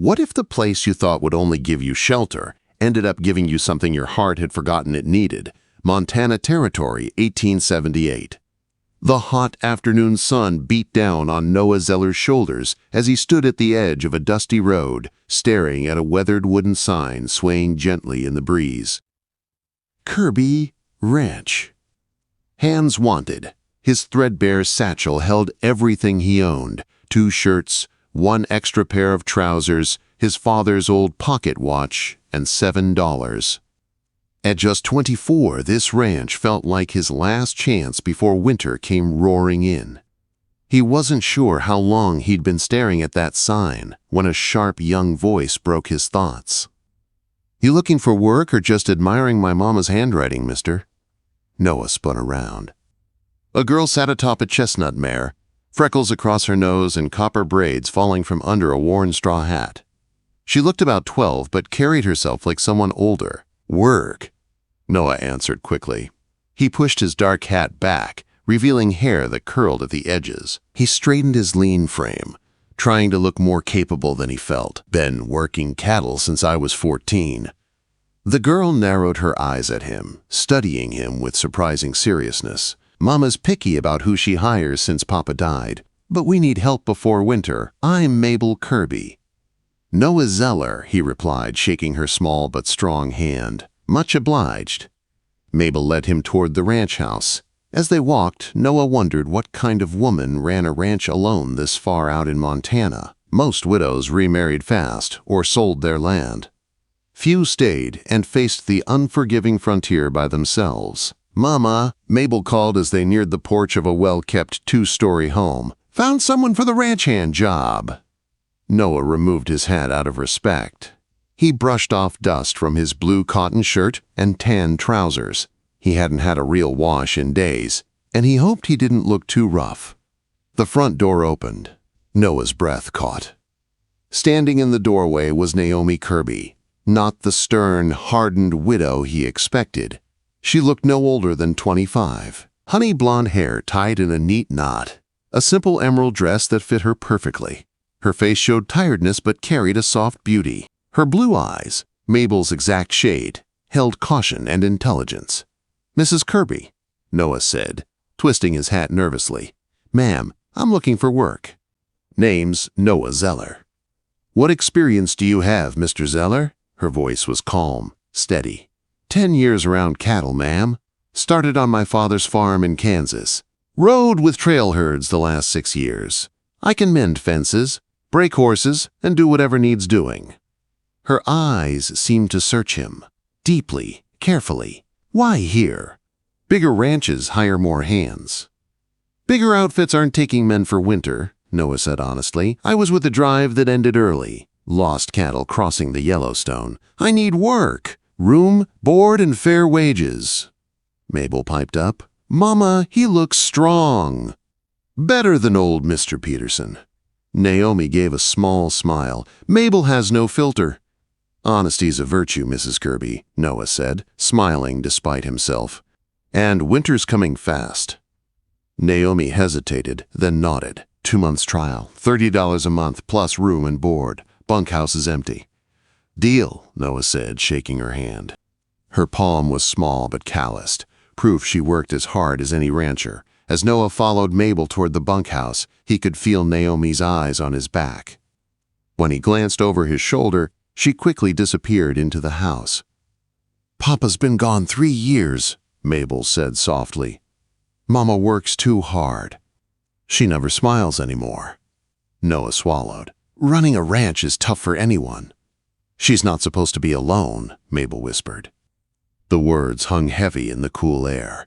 What if the place you thought would only give you shelter ended up giving you something your heart had forgotten it needed? Montana Territory, 1878. The hot afternoon sun beat down on Noah Zeller's shoulders as he stood at the edge of a dusty road, staring at a weathered wooden sign swaying gently in the breeze. Kirby Ranch. Hands wanted. His threadbare satchel held everything he owned: 2 shirts, 1 extra pair of trousers, his father's old pocket watch, and $7. At just 24, this ranch felt like his last chance before winter came roaring in. He wasn't sure how long he'd been staring at that sign when a sharp young voice broke his thoughts. "You looking for work or just admiring my mama's handwriting, mister?" Noah spun around. A girl sat atop a chestnut mare, freckles across her nose and copper braids falling from under a worn straw hat. She looked about 12 but carried herself like someone older. "Work," Noah answered quickly. He pushed his dark hat back, revealing hair that curled at the edges. He straightened his lean frame, trying to look more capable than he felt. "Been working cattle since I was 14. The girl narrowed her eyes at him, studying him with surprising seriousness. "Mama's picky about who she hires since Papa died, but we need help before winter. I'm Mabel Kirby." "Noah Zeller," he replied, shaking her small but strong hand. "Much obliged." Mabel led him toward the ranch house. As they walked, Noah wondered what kind of woman ran a ranch alone this far out in Montana. Most widows remarried fast or sold their land. Few stayed and faced the unforgiving frontier by themselves. "Mama," Mabel called as they neared the porch of a well-kept 2-story home. "Found someone for the ranch hand job." Noah removed his hat out of respect. He brushed off dust from his blue cotton shirt and tan trousers. He hadn't had a real wash in days, and he hoped he didn't look too rough. The front door opened. Noah's breath caught. Standing in the doorway was Naomi Kirby, not the stern, hardened widow he expected. She looked no older than 25. Honey blonde hair tied in a neat knot. A simple emerald dress that fit her perfectly. Her face showed tiredness but carried a soft beauty. Her blue eyes, Mabel's exact shade, held caution and intelligence. "Mrs. Kirby," Noah said, twisting his hat nervously. "Ma'am, I'm looking for work." "Name's Noah Zeller." "What experience do you have, Mr. Zeller?" Her voice was calm, steady. 10 years around cattle, ma'am. Started on my father's farm in Kansas. Rode with trail herds the last 6 years. I can mend fences, break horses, and do whatever needs doing." Her eyes seemed to search him, deeply, carefully. "Why here?" "Bigger ranches hire more hands." "Bigger outfits aren't taking men for winter," Noah said honestly. "I was with a drive that ended early. Lost cattle crossing the Yellowstone. I need work. Room, board, and fair wages." Mabel piped up. "Mama, he looks strong." "Better than old Mr. Peterson." Naomi gave a small smile. "Mabel has no filter." "Honesty's a virtue, Mrs. Kirby," Noah said, smiling despite himself. "And winter's coming fast." Naomi hesitated, then nodded. 2 months trial, $30 a month plus room and board. Bunkhouse is empty. "Deal," Noah said, shaking her hand. Her palm was small but calloused, proof she worked as hard as any rancher. As Noah followed Mabel toward the bunkhouse, he could feel Naomi's eyes on his back. When he glanced over his shoulder, she quickly disappeared into the house. "Papa's been gone 3 years," Mabel said softly. "Mama works too hard. She never smiles anymore." Noah swallowed. "Running a ranch is tough for anyone." "She's not supposed to be alone," Mabel whispered. The words hung heavy in the cool air.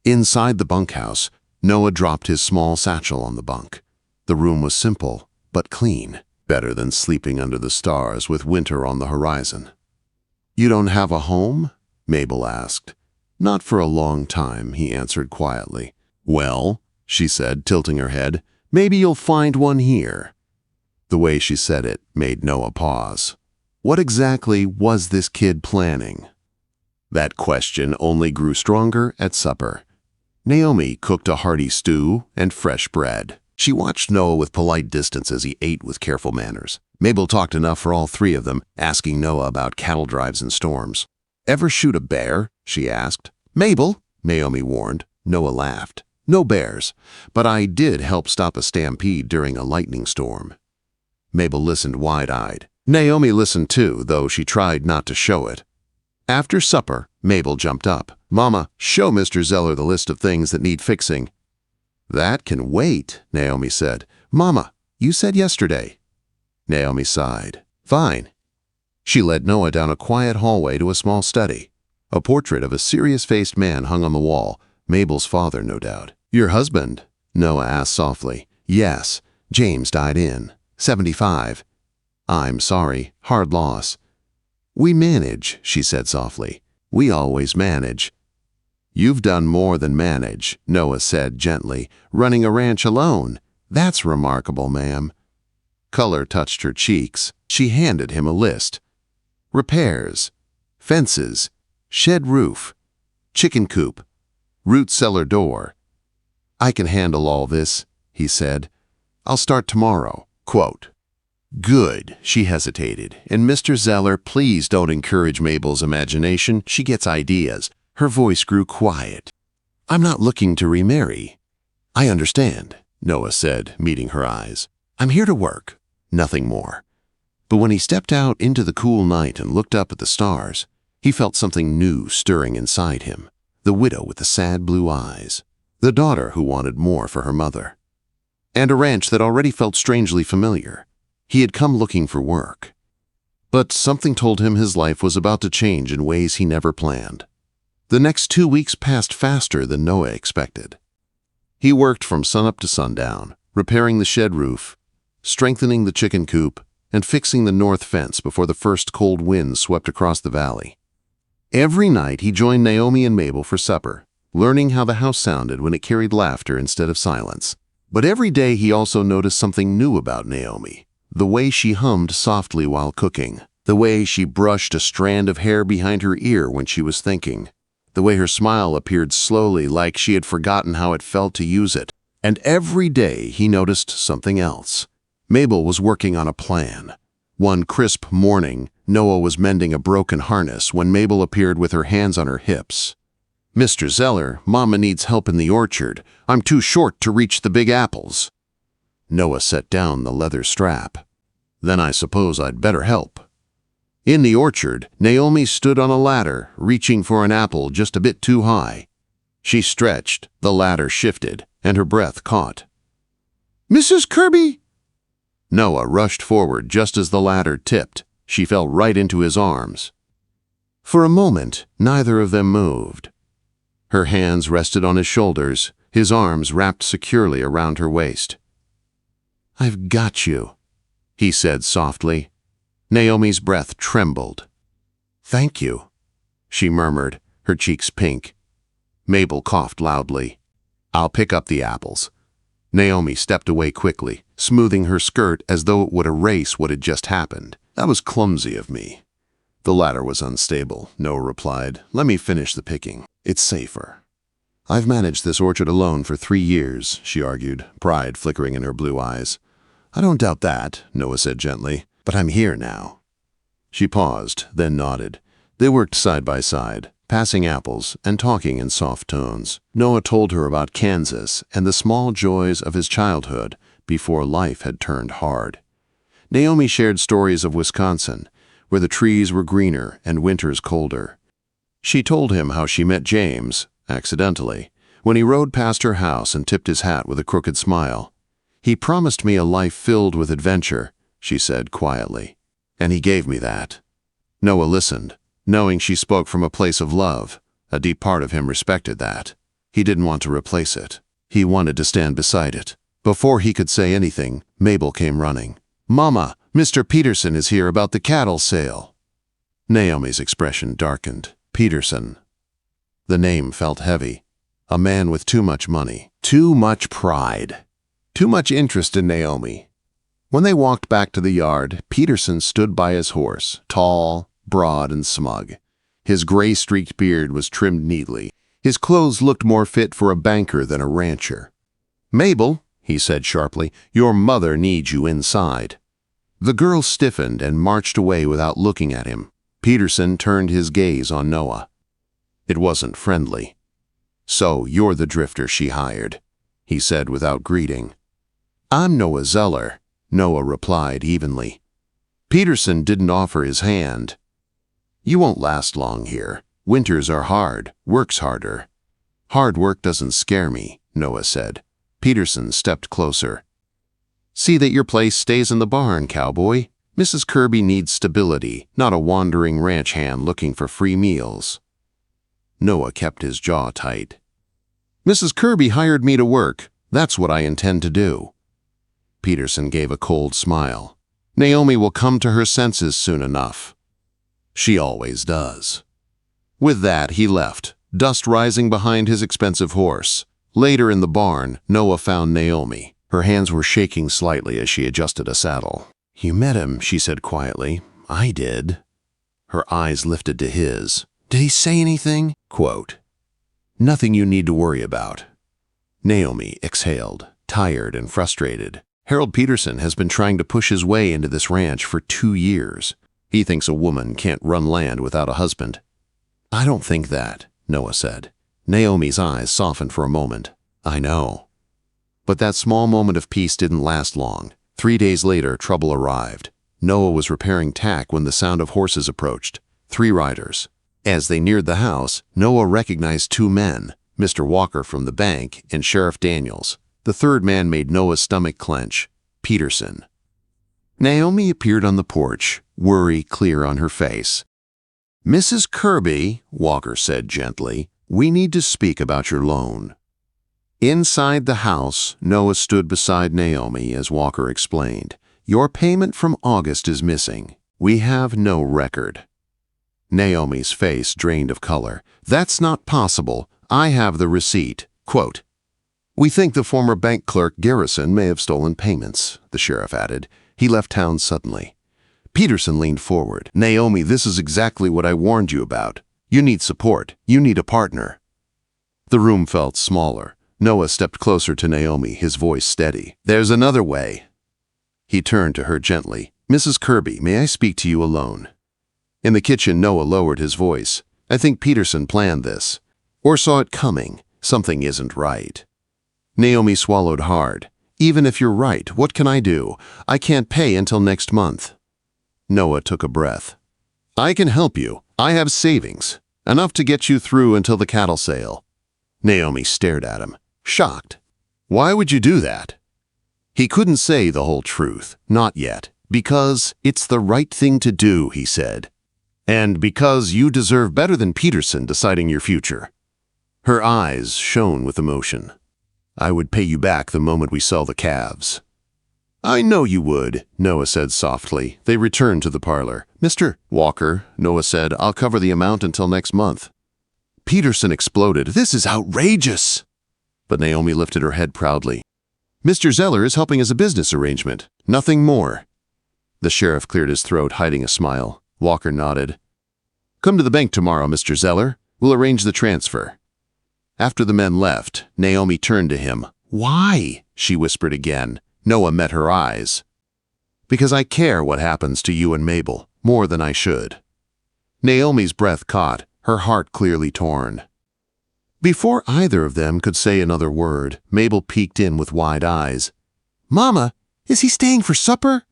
Inside the bunkhouse, Noah dropped his small satchel on the bunk. The room was simple, but clean, better than sleeping under the stars with winter on the horizon. "You don't have a home?" Mabel asked. "Not for a long time," he answered quietly. "Well," she said, tilting her head, "maybe you'll find one here." The way she said it made Noah pause. What exactly was this kid planning? That question only grew stronger at supper. Naomi cooked a hearty stew and fresh bread. She watched Noah with polite distance as he ate with careful manners. Mabel talked enough for all three of them, asking Noah about cattle drives and storms. "Ever shoot a bear?" she asked. "Mabel," Naomi warned. Noah laughed. "No bears, but I did help stop a stampede during a lightning storm." Mabel listened wide-eyed. Naomi listened too, though she tried not to show it. After supper, Mabel jumped up. "Mama, show Mr. Zeller the list of things that need fixing." "That can wait," Naomi said. "Mama, you said yesterday." Naomi sighed. "Fine." She led Noah down a quiet hallway to a small study. A portrait of a serious-faced man hung on the wall. Mabel's father, no doubt. "Your husband?" Noah asked softly. "Yes. James died in 75. I'm sorry. Hard loss." "We manage," she said softly. "We always manage." "You've done more than manage," Noah said gently. "Running a ranch alone. That's remarkable, ma'am." Color touched her cheeks. She handed him a list. "Repairs, fences, shed roof, chicken coop, root cellar door." "I can handle all this," he said. "I'll start tomorrow." Quote, "Good," she hesitated. "And Mr. Zeller, please don't encourage Mabel's imagination. She gets ideas." Her voice grew quiet. "I'm not looking to remarry." "I understand," Noah said, meeting her eyes. "I'm here to work, nothing more." But when he stepped out into the cool night and looked up at the stars, he felt something new stirring inside him. The widow with the sad blue eyes. The daughter who wanted more for her mother. And a ranch that already felt strangely familiar. He had come looking for work. But something told him his life was about to change in ways he never planned. The next 2 weeks passed faster than Noah expected. He worked from sunup to sundown, repairing the shed roof, strengthening the chicken coop, and fixing the north fence before the first cold winds swept across the valley. Every night he joined Naomi and Mabel for supper, learning how the house sounded when it carried laughter instead of silence. But every day he also noticed something new about Naomi. The way she hummed softly while cooking. The way she brushed a strand of hair behind her ear when she was thinking. The way her smile appeared slowly, like she had forgotten how it felt to use it. And every day he noticed something else. Mabel was working on a plan. One crisp morning, Noah was mending a broken harness when Mabel appeared with her hands on her hips. "Mr. Zeller, Mama needs help in the orchard. I'm too short to reach the big apples." Noah set down the leather strap. "Then I suppose I'd better help." In the orchard, Naomi stood on a ladder, reaching for an apple just a bit too high. She stretched, the ladder shifted, and her breath caught. "Mrs. Kirby!" Noah rushed forward just as the ladder tipped. She fell right into his arms. For a moment, neither of them moved. Her hands rested on his shoulders, his arms wrapped securely around her waist. "I've got you," he said softly. Naomi's breath trembled. "Thank you," she murmured, her cheeks pink. Mabel coughed loudly. "I'll pick up the apples." Naomi stepped away quickly, smoothing her skirt as though it would erase what had just happened. "That was clumsy of me." "The ladder was unstable," Noah replied. "Let me finish the picking. It's safer." "I've managed this orchard alone for 3 years," she argued, pride flickering in her blue eyes. "I don't doubt that," Noah said gently, "but I'm here now." She paused, then nodded. They worked side by side, passing apples and talking in soft tones. Noah told her about Kansas and the small joys of his childhood before life had turned hard. Naomi shared stories of Wisconsin, where the trees were greener and winters colder. She told him how she met James, accidentally, when he rode past her house and tipped his hat with a crooked smile. "He promised me a life filled with adventure," she said quietly, "and he gave me that." Noah listened, knowing she spoke from a place of love. A deep part of him respected that. He didn't want to replace it. He wanted to stand beside it. Before he could say anything, Mabel came running. "Mama, Mr. Peterson is here about the cattle sale." Naomi's expression darkened. Peterson. The name felt heavy. A man with too much money, too much pride, too much interest in Naomi. When they walked back to the yard, Peterson stood by his horse, tall, broad, and smug. His gray-streaked beard was trimmed neatly. His clothes looked more fit for a banker than a rancher. "Mabel," he said sharply, "your mother needs you inside." The girl stiffened and marched away without looking at him. Peterson turned his gaze on Noah. It wasn't friendly. "So you're the drifter she hired," he said without greeting. "I'm Noah Zeller," Noah replied evenly. Peterson didn't offer his hand. "You won't last long here. Winters are hard, work's harder." "Hard work doesn't scare me," Noah said. Peterson stepped closer. "See that your place stays in the barn, Cowboy. Mrs. Kirby needs stability, not a wandering ranch hand looking for free meals." Noah kept his jaw tight. "Mrs. Kirby hired me to work. That's what I intend to do." Peterson gave a cold smile. "Naomi will come to her senses soon enough." "She always does." With that, he left, dust rising behind his expensive horse. Later in the barn, Noah found Naomi. Her hands were shaking slightly as she adjusted a saddle. "You met him," she said quietly. "I did." Her eyes lifted to his. "Did he say anything?" Quote, "Nothing you need to worry about." Naomi exhaled, tired and frustrated. Harold Peterson has been trying to push his way into this ranch for 2 years. He thinks a woman can't run land without a husband. "I don't think that," Noah said. Naomi's eyes softened for a moment. "I know." But that small moment of peace didn't last long. 3 days later, trouble arrived. Noah was repairing tack when the sound of horses approached. 3 riders. As they neared the house, Noah recognized 2 men, Mr. Walker from the bank and Sheriff Daniels. The third man made Noah's stomach clench, Peterson. Naomi appeared on the porch, worry clear on her face. "Mrs. Kirby," Walker said gently, "we need to speak about your loan." Inside the house, Noah stood beside Naomi as Walker explained. "Your payment from August is missing. We have no record." Naomi's face drained of color. "That's not possible. I have the receipt." Quote, "We think the former bank clerk Garrison may have stolen payments," the sheriff added. "He left town suddenly." Peterson leaned forward. "Naomi, this is exactly what I warned you about. You need support. You need a partner." The room felt smaller. Noah stepped closer to Naomi, his voice steady. "There's another way." He turned to her gently. "Mrs. Kirby, may I speak to you alone?" In the kitchen, Noah lowered his voice. "I think Peterson planned this, or saw it coming. Something isn't right." Naomi swallowed hard. "Even if you're right, what can I do? I can't pay until next month." Noah took a breath. "I can help you. I have savings, enough to get you through until the cattle sale." Naomi stared at him, shocked. "Why would you do that?" He couldn't say the whole truth, not yet. "Because it's the right thing to do," he said. "And because you deserve better than Peterson deciding your future." Her eyes shone with emotion. "I would pay you back the moment we sell the calves." "I know you would," Noah said softly. They returned to the parlor. "Mr. Walker," Noah said, "I'll cover the amount until next month." Peterson exploded. "This is outrageous!" But Naomi lifted her head proudly. "Mr. Zeller is helping as a business arrangement. Nothing more." The sheriff cleared his throat, hiding a smile. Walker nodded. "Come to the bank tomorrow, Mr. Zeller. We'll arrange the transfer." After the men left, Naomi turned to him. "Why?" she whispered again. Noah met her eyes. "Because I care what happens to you and Mabel, more than I should." Naomi's breath caught, her heart clearly torn. Before either of them could say another word, Mabel peeked in with wide eyes. "Mama, is he staying for supper?"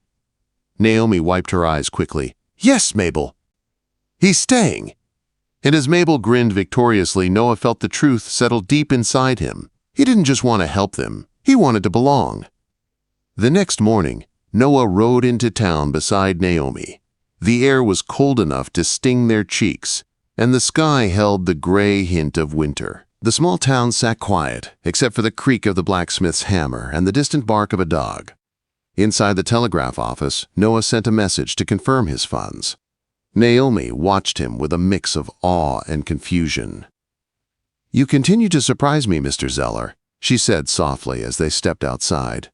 Naomi wiped her eyes quickly. "Yes, Mabel. He's staying." And as Mabel grinned victoriously, Noah felt the truth settle deep inside him. He didn't just want to help them. He wanted to belong. The next morning, Noah rode into town beside Naomi. The air was cold enough to sting their cheeks, and the sky held the gray hint of winter. The small town sat quiet, except for the creak of the blacksmith's hammer and the distant bark of a dog. Inside the telegraph office, Noah sent a message to confirm his funds. Naomi watched him with a mix of awe and confusion. "You continue to surprise me, Mr. Zeller," she said softly as they stepped outside.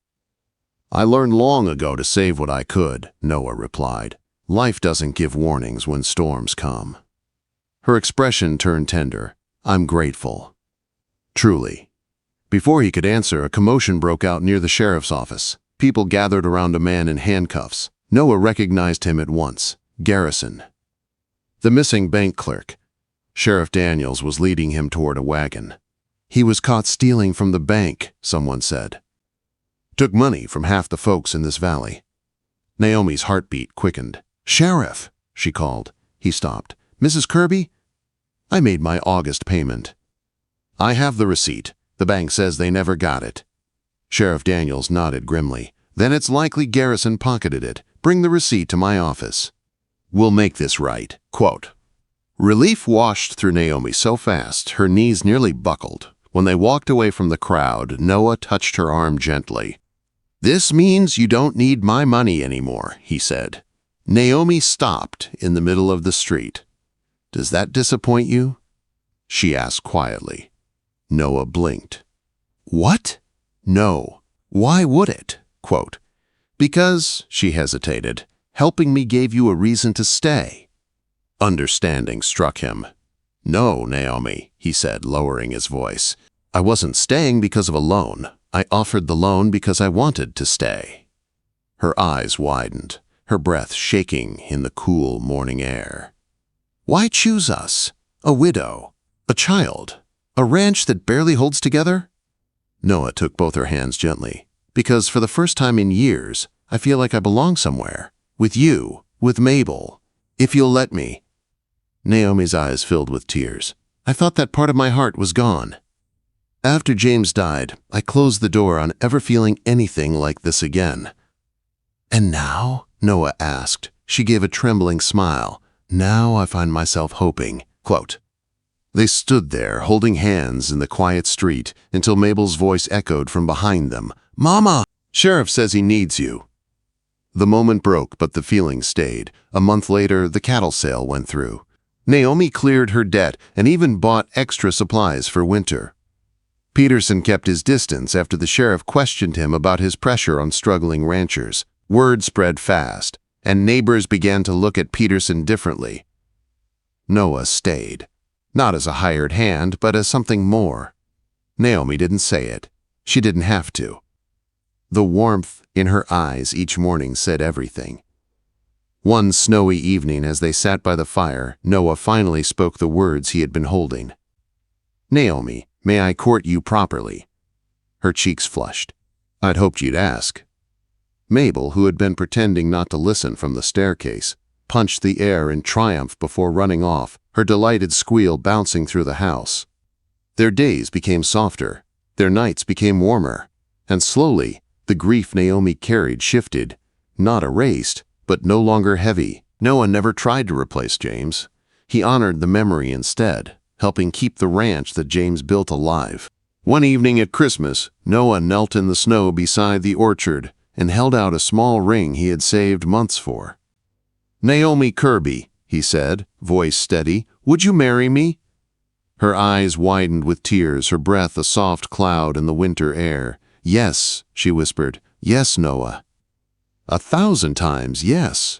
"I learned long ago to save what I could," Noah replied. "Life doesn't give warnings when storms come." Her expression turned tender. "I'm grateful." Truly. Before he could answer, a commotion broke out near the sheriff's office. People gathered around a man in handcuffs. Noah recognized him at once. Garrison. The missing bank clerk. Sheriff Daniels was leading him toward a wagon. He was caught stealing from the bank, someone said. Took money from half the folks in this valley. Naomi's heartbeat quickened. Sheriff, she called. He stopped. Mrs. Kirby? I made my August payment. I have the receipt. The bank says they never got it. Sheriff Daniels nodded grimly. Then it's likely Garrison pocketed it. Bring the receipt to my office. We'll make this right. Quote. Relief washed through Naomi so fast, her knees nearly buckled. When they walked away from the crowd, Noah touched her arm gently. This means you don't need my money anymore, he said. Naomi stopped in the middle of the street. Does that disappoint you? She asked quietly. Noah blinked. What? No. Why would it? Quote. Because, she hesitated, helping me gave you a reason to stay. Understanding struck him. No, Naomi, he said, lowering his voice. I wasn't staying because of a loan. I offered the loan because I wanted to stay. Her eyes widened, her breath shaking in the cool morning air. Why choose us? A widow, a child, a ranch that barely holds together? Noah took both her hands gently. Because for the first time in years, I feel like I belong somewhere. With you, with Mabel. If you'll let me. Naomi's eyes filled with tears. I thought that part of my heart was gone. After James died, I closed the door on ever feeling anything like this again. And now? Noah asked. She gave a trembling smile. Now I find myself hoping. Quote. They stood there, holding hands in the quiet street, until Mabel's voice echoed from behind them. Mama! Sheriff says he needs you. The moment broke, but the feeling stayed. A month later, the cattle sale went through. Naomi cleared her debt and even bought extra supplies for winter. Peterson kept his distance after the sheriff questioned him about his pressure on struggling ranchers. Word spread fast, and neighbors began to look at Peterson differently. Noah stayed, not as a hired hand, but as something more. Naomi didn't say it. She didn't have to. The warmth in her eyes each morning said everything. One snowy evening as they sat by the fire, Noah finally spoke the words he had been holding. Naomi, may I court you properly? Her cheeks flushed. I'd hoped you'd ask. Mabel, who had been pretending not to listen from the staircase, punched the air in triumph before running off, her delighted squeal bouncing through the house. Their days became softer, their nights became warmer, and slowly, the grief Naomi carried shifted, not erased, but no longer heavy. Noah never tried to replace James. He honored the memory instead, helping keep the ranch that James built alive. One evening at Christmas, Noah knelt in the snow beside the orchard and held out a small ring he had saved months for. Naomi Kirby, he said, voice steady, would you marry me? Her eyes widened with tears, her breath a soft cloud in the winter air. Yes, she whispered. Yes, Noah. 1,000 times, yes.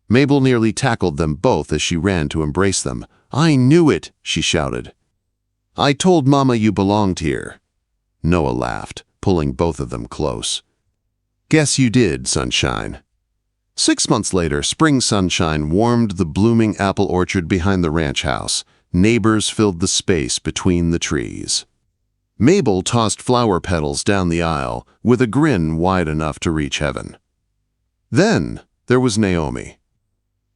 Mabel nearly tackled them both as she ran to embrace them. I knew it, she shouted. I told Mama you belonged here. Noah laughed, pulling both of them close. Guess you did, sunshine. 6 months later, spring sunshine warmed the blooming apple orchard behind the ranch house. Neighbors filled the space between the trees. Mabel tossed flower petals down the aisle with a grin wide enough to reach heaven. Then there was Naomi.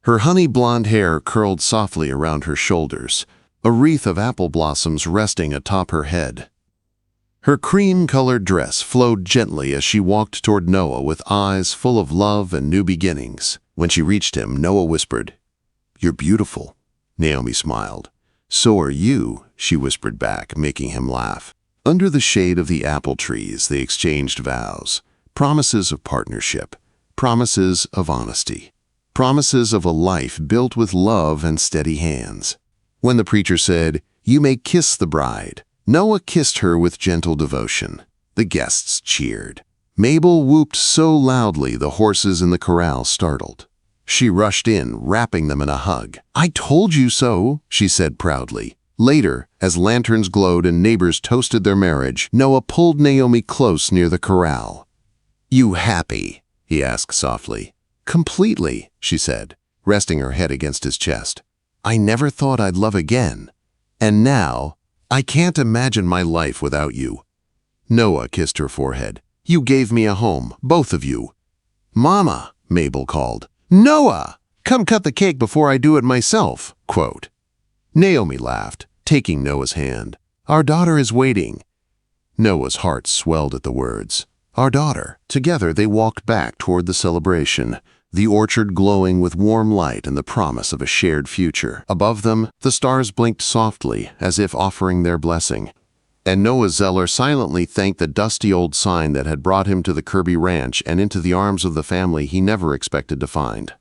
Her honey blonde hair curled softly around her shoulders, a wreath of apple blossoms resting atop her head. Her cream-colored dress flowed gently as she walked toward Noah with eyes full of love and new beginnings. When she reached him, Noah whispered, You're beautiful. Naomi smiled. So are you, she whispered back, making him laugh. Under the shade of the apple trees, they exchanged vows, promises of partnership, promises of honesty, promises of a life built with love and steady hands. When the preacher said, You may kiss the bride, Noah kissed her with gentle devotion. The guests cheered. Mabel whooped so loudly the horses in the corral startled. She rushed in, wrapping them in a hug. I told you so, she said proudly. Later, as lanterns glowed and neighbors toasted their marriage, Noah pulled Naomi close near the corral. You happy? He asked softly. Completely, she said, resting her head against his chest. I never thought I'd love again. And now, I can't imagine my life without you. Noah kissed her forehead. You gave me a home, both of you. Mama, Mabel called. Noah! Come cut the cake before I do it myself, quote. Naomi laughed, taking Noah's hand. Our daughter is waiting. Noah's heart swelled at the words. Our daughter. Together they walked back toward the celebration, the orchard glowing with warm light and the promise of a shared future. Above them, the stars blinked softly, as if offering their blessing. And Noah Zeller silently thanked the dusty old sign that had brought him to the Kirby Ranch and into the arms of the family he never expected to find.